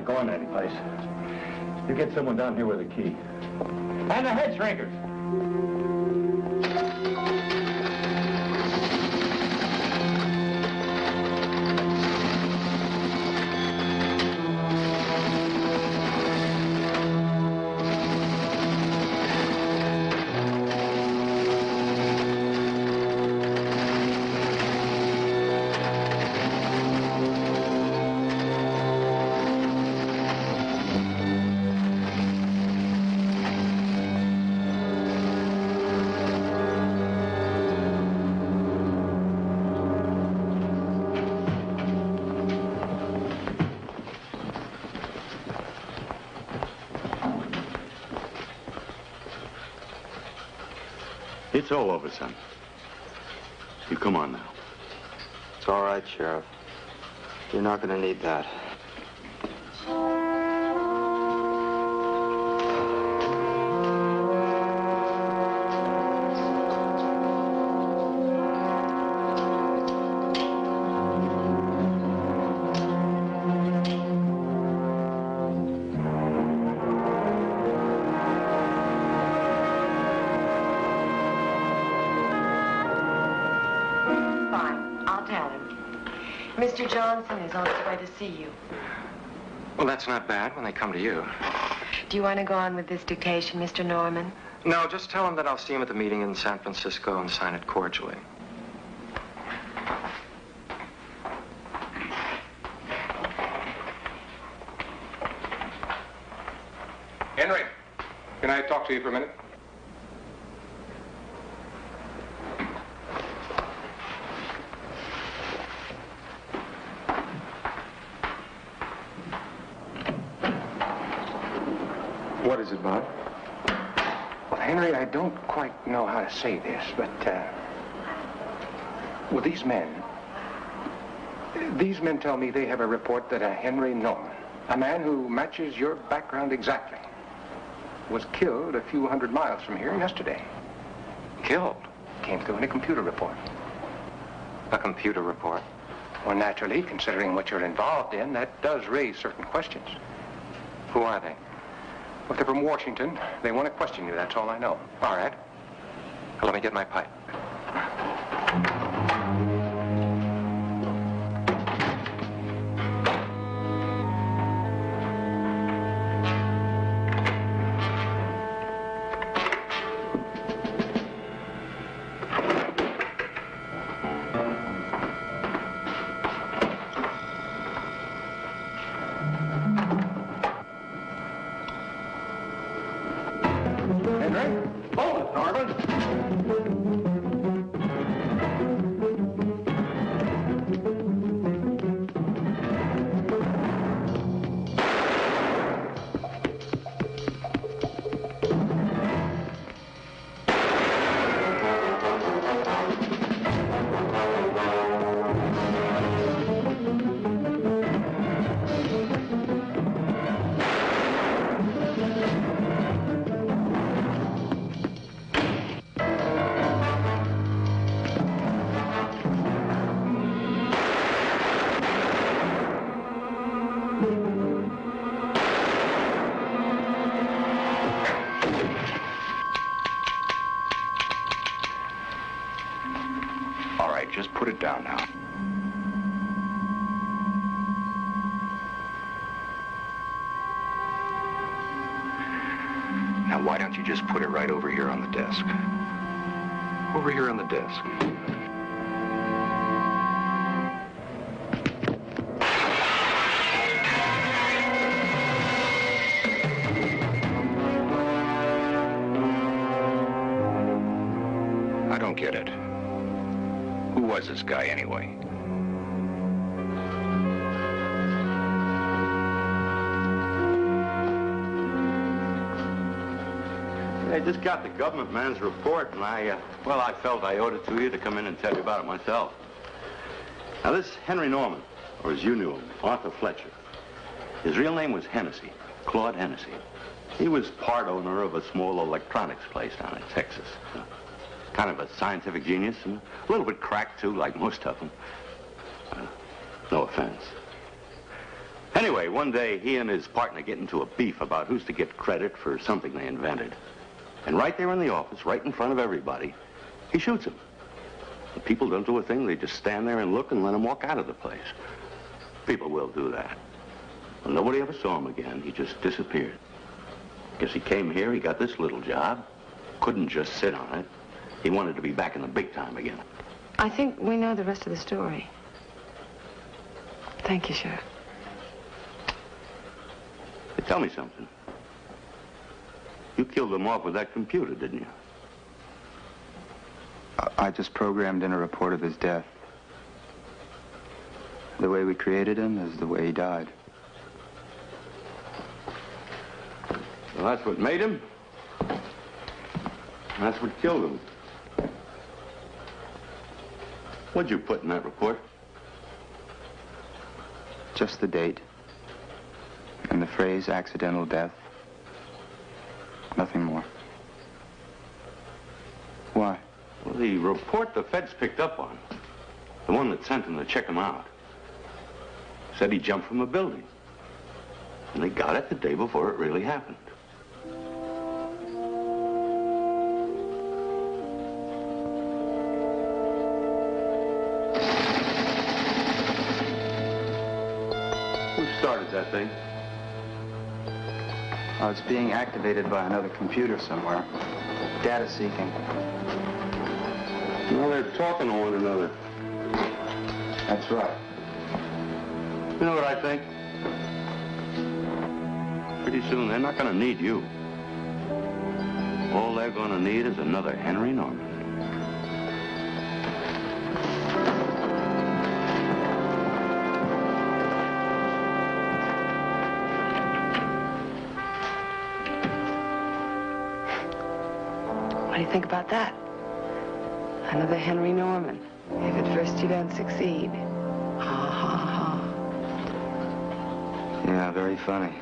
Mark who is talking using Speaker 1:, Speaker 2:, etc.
Speaker 1: not going anyplace. You get someone down here with a key. And the head shrinkers.
Speaker 2: It's all over, son. You come on now.
Speaker 3: It's all right, Sheriff. You're not going to need that.
Speaker 4: Mr. Johnson is on his way to see you.
Speaker 3: Well, that's not bad when they come to you.
Speaker 4: Do you want to go on with this dictation, Mr. Norman?
Speaker 3: No, just tell him that I'll see him at the meeting in San Francisco and sign it cordially.
Speaker 5: Henry, can I talk to you for a minute? What is it, Bob? Well, Henry, I don't quite know how to say this, but, well, these men tell me they have a report that a Henry Norman, a man who matches your background exactly, was killed a few hundred miles from here yesterday.
Speaker 3: Killed?
Speaker 5: Came through in a computer report.
Speaker 3: A computer report?
Speaker 5: Well, naturally, considering what you're involved in, that does raise certain questions.
Speaker 3: Who are they?
Speaker 5: If they're from Washington, they want to question you, that's all I know.
Speaker 3: All right. Well, let me get my pipe.
Speaker 5: Just put it down now. Now, why don't you just put it right over here on the desk? Over here on the desk. I don't get it. Who was this guy, anyway?
Speaker 2: I just got the government man's report, and I felt I owed it to you to come in and tell you about it myself. Now, this Henry Norman, or as you knew him, Arthur Fletcher, his real name was Hennessy, Claude Hennessy. He was part owner of a small electronics place down in Texas. Kind of a scientific genius, and a little bit cracked, too, like most of them. No offense. Anyway, one day, he and his partner get into a beef about who's to get credit for something they invented. And right there in the office, right in front of everybody, he shoots him. The people don't do a thing. They just stand there and look and let him walk out of the place. People will do that. Well, nobody ever saw him again. He just disappeared. Guess he came here, he got this little job. Couldn't just sit on it. He wanted to be back in the big time again.
Speaker 4: I think we know the rest of the story. Thank you, Sheriff.
Speaker 2: Hey, tell me something. You killed him off with that computer, didn't you?
Speaker 6: I just programmed in a report of his death. The way we created him is the way he died.
Speaker 2: Well, that's what made him. That's what killed him. What'd you put in that report?
Speaker 6: Just the date. And the phrase accidental death. Nothing more. Why?
Speaker 2: Well, the report the feds picked up on, the one that sent him to check him out, said he jumped from a building. And they got it the day before it really happened. Who started that thing?
Speaker 6: Oh, it's being activated by another computer somewhere. Data seeking.
Speaker 2: Well, they're talking to one another.
Speaker 6: That's right.
Speaker 2: You know what I think? Pretty soon, they're not going to need you. All they're going to need is another Henry Norman.
Speaker 4: What do you think about that? Another Henry Norman. If at first you don't succeed. Ha, ha, ha.
Speaker 6: Yeah, very funny.